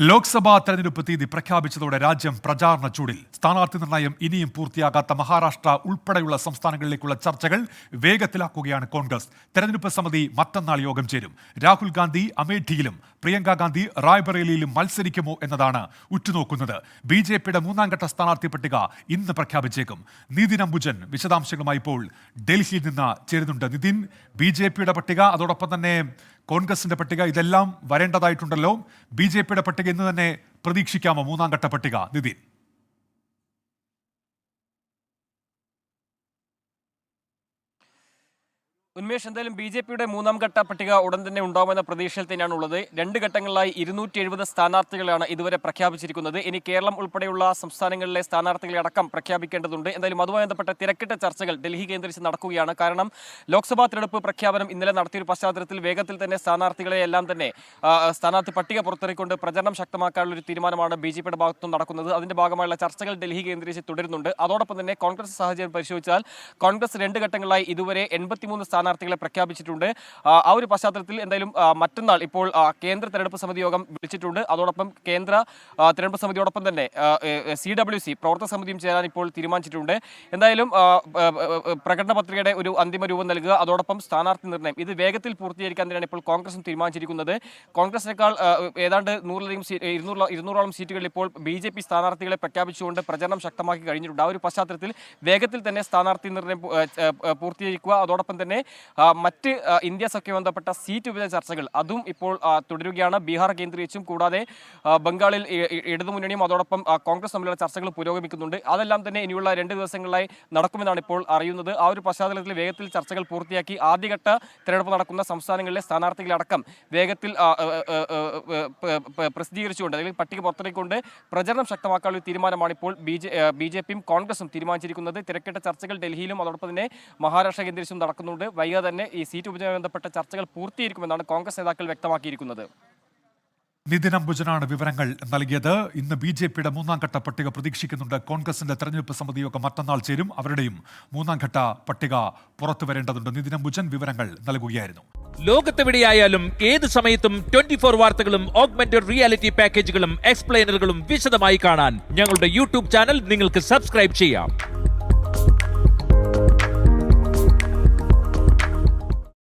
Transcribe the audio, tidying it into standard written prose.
ലോക്സഭാ തെരഞ്ഞെടുപ്പ് തീയതി പ്രഖ്യാപിച്ചതോടെ രാജ്യം പ്രചാരണ ചൂടിൽ. സ്ഥാനാർത്ഥി നിർണയം ഇനിയും പൂർത്തിയാകാത്ത മഹാരാഷ്ട്ര ഉൾപ്പെടെയുള്ള സംസ്ഥാനങ്ങളിലേക്കുള്ള ചർച്ചകൾ വേഗത്തിലാക്കുകയാണ് കോൺഗ്രസ്. തെരഞ്ഞെടുപ്പ് സമിതി മറ്റന്നാൾ യോഗം ചേരും. രാഹുൽ ഗാന്ധി അമേഠിയിലും പ്രിയങ്ക ഗാന്ധി റായ്ബറേലിയിലും മത്സരിക്കുമോ എന്നതാണ് ഉറ്റുനോക്കുന്നത്. ബി.ജെ.പിയുടെ മൂന്നാംഘട്ട സ്ഥാനാർത്ഥി പട്ടിക ഇന്ന് പ്രഖ്യാപിച്ചേക്കും. നിതിൻ അംബുജൻ വിശദാംശങ്ങളുമായി ഇപ്പോൾ ഡൽഹിയിൽ നിന്ന് ചേരുന്നുണ്ട്. നിതിൻ, ബി.ജെ.പിയുടെ പട്ടിക, അതോടൊപ്പം തന്നെ കോൺഗ്രസിന്റെ പട്ടിക, ഇതെല്ലാം വരേണ്ടതായിട്ടുണ്ടല്ലോ. ബി.ജെ.പിയുടെ പട്ടിക ഇന്ന് തന്നെ പ്രതീക്ഷിക്കാമോ? മൂന്നാം ഘട്ട പട്ടിക, നിതിൻ? ഉന്മേഷ്, എന്തായാലും ബി.ജെ.പിയുടെ മൂന്നാം ഘട്ട പട്ടിക ഉടൻ തന്നെ ഉണ്ടാവുമെന്ന പ്രതീക്ഷയിൽ തന്നെയാണ് ഉള്ളത്. 2 ഘട്ടങ്ങളിലായി 270 സ്ഥാനാർത്ഥികളാണ് ഇതുവരെ പ്രഖ്യാപിച്ചിരിക്കുന്നത്. ഇനി കേരളം ഉൾപ്പെടെയുള്ള സംസ്ഥാനങ്ങളിലെ സ്ഥാനാർത്ഥികളെ അടക്കം പ്രഖ്യാപിക്കേണ്ടതുണ്ട്. എന്തായാലും അതുമായി ബന്ധപ്പെട്ട തിരക്കിട്ട ചർച്ചകൾ ഡൽഹി കേന്ദ്രീകരിച്ച് നടക്കുകയാണ്. കാരണം ലോക്സഭാ തെരഞ്ഞെടുപ്പ് പ്രഖ്യാപനം ഇന്നലെ നടത്തിയൊരു പശ്ചാത്തലത്തിൽ വേഗത്തിൽ തന്നെ സ്ഥാനാർത്ഥികളെ എല്ലാം തന്നെ സ്ഥാനാർത്ഥി പട്ടിക പുറത്തിറക്കിക്കൊണ്ട് പ്രചരണം ശക്തമാക്കാനുള്ള ഒരു തീരുമാനമാണ് ബി.ജെ.പിയുടെ ഭാഗത്തുനിന്ന് നടക്കുന്നത്. അതിന്റെ ഭാഗമായുള്ള ചർച്ചകൾ ഡൽഹി കേന്ദ്രീകരിച്ച് തുടരുന്നുണ്ട്. അതോടൊപ്പം തന്നെ കോൺഗ്രസ് സാഹചര്യം പരിശോധിച്ചാൽ കോൺഗ്രസ് 2 ഘട്ടങ്ങളിലായി ഇതുവരെ 83 സ്ഥാനാർത്ഥികളെ പ്രഖ്യാപിച്ചിട്ടുണ്ട്. ആ ഒരു പശ്ചാത്തലത്തിൽ എന്തായാലും മറ്റന്നാൾ ഇപ്പോൾ കേന്ദ്ര തെരഞ്ഞെടുപ്പ് സമിതി യോഗം വിളിച്ചിട്ടുണ്ട്. അതോടൊപ്പം കേന്ദ്ര തെരഞ്ഞെടുപ്പ് സമിതിയോടൊപ്പം തന്നെ CWC പ്രവർത്തക സമിതിയും ചേരാൻ ഇപ്പോൾ തീരുമാനിച്ചിട്ടുണ്ട്. എന്തായാലും പ്രകടന പത്രികയുടെ ഒരു അന്തിമ രൂപം നൽകുക, അതോടൊപ്പം സ്ഥാനാർത്ഥി നിർണ്ണയം, ഇത് വേഗത്തിൽ പൂർത്തീകരിക്കാൻ തന്നെയാണ് ഇപ്പോൾ കോൺഗ്രസും തീരുമാനിച്ചിരിക്കുന്നത്. കോൺഗ്രസിനേക്കാൾ ഏതാണ്ട് 200ഓളം സീറ്റുകളിൽ ഇപ്പോൾ ബി.ജെ.പി സ്ഥാനാർത്ഥികളെ പ്രഖ്യാപിച്ചുകൊണ്ട് പ്രചരണം ശക്തമാക്കി കഴിഞ്ഞിട്ടുണ്ട്. ആ ഒരു പശ്ചാത്തലത്തിൽ വേഗത്തിൽ തന്നെ സ്ഥാനാർത്ഥി നിർണ്ണയം പൂർത്തീകരിക്കുക, അതോടൊപ്പം തന്നെ മറ്റ് ഇന്ത്യ സഖ്യം ബന്ധപ്പെട്ട സീറ്റ് വിഭജന ചർച്ചകൾ അതും ഇപ്പോൾ തുടരുകയാണ്. ബീഹാർ കേന്ദ്രീകരിച്ചും കൂടാതെ ബംഗാളിൽ ഇടതുമുന്നണിയും അതോടൊപ്പം കോൺഗ്രസ് തമ്മിലുള്ള ചർച്ചകൾ പുരോഗമിക്കുന്നുണ്ട്. അതെല്ലാം തന്നെ ഇനിയുള്ള 2 ദിവസങ്ങളിലായി നടക്കുമെന്നാണ് ഇപ്പോൾ അറിയുന്നത്. ആ ഒരു പശ്ചാത്തലത്തിൽ വേഗത്തിൽ ചർച്ചകൾ പൂർത്തിയാക്കി ആദ്യഘട്ട തെരഞ്ഞെടുപ്പ് നടക്കുന്ന സംസ്ഥാനങ്ങളിലെ സ്ഥാനാർത്ഥികളടക്കം വേഗത്തിൽ പ്രസിദ്ധീകരിച്ചുകൊണ്ട് അല്ലെങ്കിൽ പട്ടിക പുറത്തിറക്കിക്കൊണ്ട് പ്രചരണം ശക്തമാക്കാനുള്ള തീരുമാനമാണ് ഇപ്പോൾ ബി.ജെ.പിയും കോൺഗ്രസും തീരുമാനിച്ചിരിക്കുന്നത്. തിരക്കിട്ട ചർച്ചകൾ ഡൽഹിയിലും അതോടൊപ്പം തന്നെ മഹാരാഷ്ട്ര കേന്ദ്രീകരിച്ചും നടക്കുന്നുണ്ട്. വൈകാതെ തന്നെ ഈ സീറ്റ് വിഭജനവുമായി ബന്ധപ്പെട്ട ചർച്ചകൾ പൂർത്തീകരിക്കുമെന്നാണ് കോൺഗ്രസ് നേതാക്കൾ വ്യക്തമാക്കിയിരിക്കുന്നത്. നിതിൻ അംബുജനാണ് വിവരങ്ങൾ നൽകിയത്. ഇന്ന് ബി.ജെ.പിയുടെ മൂന്നാം ഘട്ട പട്ടിക പ്രതീക്ഷിക്കുന്നുണ്ട്. കോൺഗ്രസിന്റെ തെരഞ്ഞെടുപ്പ് സമിതിയൊക്കെ മറ്റന്നാൾ ചേരും. അവരുടെയും മൂന്നാം ഘട്ട പട്ടിക പുറത്തു വരേണ്ടതുണ്ട്. നിതിൻ അംബുജൻ വിവരങ്ങൾ നൽകുകയായിരുന്നു. ലോകത്തെവിടെയായാലും ഏത് സമയത്തും 24 വാർത്തകളും ഓഗ്മെന്റഡ് റിയാലിറ്റി പാക്കേജുകളും എക്സ്പ്ലെയിനറുകളും വിശദമായി കാണാൻ ഞങ്ങളുടെ യൂട്യൂബ് ചാനൽ നിങ്ങൾക്ക് സബ്സ്ക്രൈബ് ചെയ്യാം.